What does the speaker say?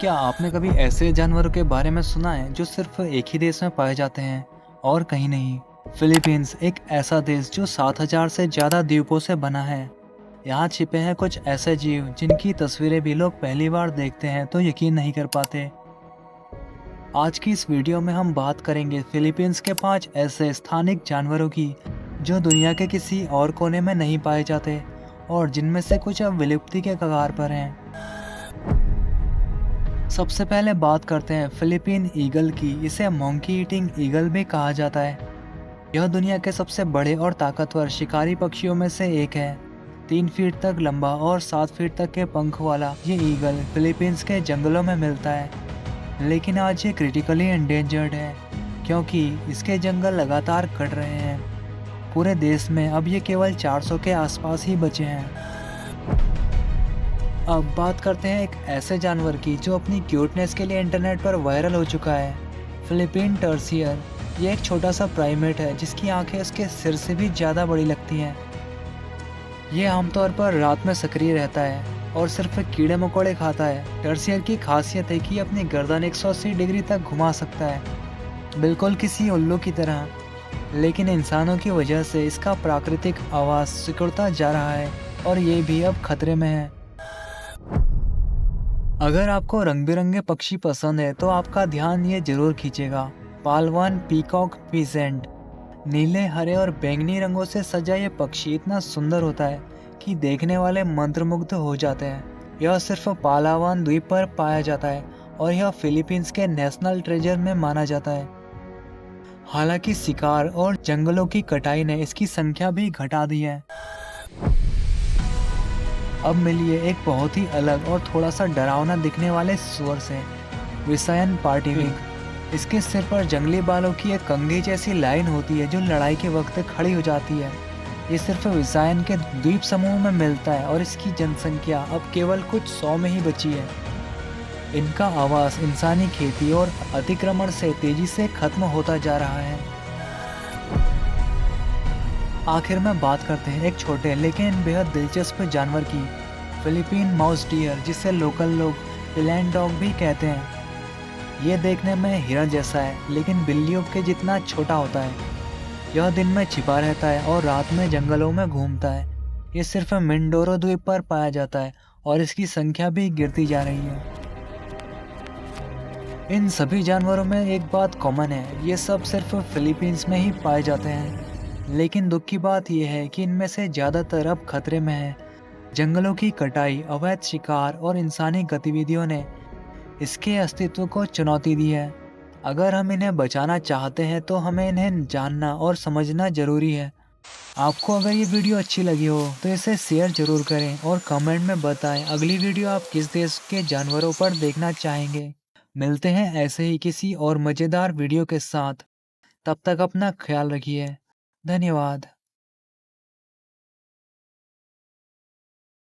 क्या आपने कभी ऐसे जानवरों के बारे में सुना है जो सिर्फ एक ही देश में पाए जाते हैं और कहीं नहीं? फिलीपींस एक ऐसा देश जो 7,000 से ज़्यादा द्वीपों से बना है। यहाँ छिपे हैं कुछ ऐसे जीव जिनकी तस्वीरें भी लोग पहली बार देखते हैं तो यकीन नहीं कर पाते। आज की इस वीडियो में हम बात करेंगे फिलीपींस के 5 ऐसे स्थानिक जानवरों की जो दुनिया के किसी और कोने में नहीं पाए जाते और जिनमें से कुछ अब विलुप्ति के कगार पर हैं। सबसे पहले बात करते हैं फिलीपीन ईगल की। इसे मंकी ईटिंग ईगल भी कहा जाता है। यह दुनिया के सबसे बड़े और ताकतवर शिकारी पक्षियों में से एक है। 3 फीट तक लंबा और 7 फीट तक के पंख वाला ये ईगल फिलीपींस के जंगलों में मिलता है, लेकिन आज ये क्रिटिकली एंडेंजर्ड है क्योंकि इसके जंगल लगातार कट रहे हैं। पूरे देश में अब ये केवल 400 के आसपास ही बचे हैं। अब बात करते हैं एक ऐसे जानवर की जो अपनी क्यूटनेस के लिए इंटरनेट पर वायरल हो चुका है। फिलीपीन टर्सियर। ये एक छोटा सा प्राइमेट है जिसकी आंखें उसके सिर से भी ज़्यादा बड़ी लगती हैं। ये आमतौर पर रात में सक्रिय रहता है और सिर्फ कीड़े मकोड़े खाता है। टर्सियर की खासियत है कि अपनी गर्दन 180 डिग्री तक घुमा सकता है, बिल्कुल किसी उल्लू की तरह। लेकिन इंसानों की वजह से इसका प्राकृतिक आवास सिकुड़ता जा रहा है और ये भी अब खतरे में है। अगर आपको रंग बिरंगे पक्षी पसंद है तो आपका ध्यान ये जरूर खींचेगा। पालवान पीकॉक पीसेंट। नीले, हरे और बैंगनी रंगों से सजा ये पक्षी इतना सुंदर होता है कि देखने वाले मंत्रमुग्ध हो जाते हैं। यह सिर्फ पालावान द्वीप पर पाया जाता है और यह फिलीपींस के नेशनल ट्रेजर में माना जाता है। हालांकि शिकार और जंगलों की कटाई ने इसकी संख्या भी घटा दी है। अब मिलिए एक बहुत ही अलग और थोड़ा सा डरावना दिखने वाले सुअर से, विसायन पार्टिविक। इसके सिर पर जंगली बालों की एक कंघी जैसी लाइन होती है जो लड़ाई के वक्त खड़ी हो जाती है। ये सिर्फ विसायन के द्वीप समूह में मिलता है और इसकी जनसंख्या अब केवल कुछ 100 में ही बची है। इनका आवास इंसानी खेती और अतिक्रमण से तेजी से खत्म होता जा रहा है। आखिर में बात करते हैं एक छोटे लेकिन बेहद दिलचस्प जानवर की, फिलीपीन माउस डियर, जिसे लोकल लोग पिलैंड डॉग भी कहते हैं। ये देखने में हिरण जैसा है लेकिन बिल्लियों के जितना छोटा होता है। यह दिन में छिपा रहता है और रात में जंगलों में घूमता है। ये सिर्फ मिंडोरो द्वीप पर पाया जाता है और इसकी संख्या भी गिरती जा रही है। इन सभी जानवरों में एक बात कॉमन है, ये सब सिर्फ फिलीपींस में ही पाए जाते हैं। लेकिन दुख की बात यह है कि इनमें से ज़्यादातर अब खतरे में हैं। जंगलों की कटाई, अवैध शिकार और इंसानी गतिविधियों ने इसके अस्तित्व को चुनौती दी है। अगर हम इन्हें बचाना चाहते हैं तो हमें इन्हें जानना और समझना जरूरी है। आपको अगर ये वीडियो अच्छी लगी हो तो इसे शेयर जरूर करें और कमेंट में बताएं अगली वीडियो आप किस देश के जानवरों पर देखना चाहेंगे। मिलते हैं ऐसे ही किसी और मज़ेदार वीडियो के साथ। तब तक अपना ख्याल रखिए। धन्यवाद।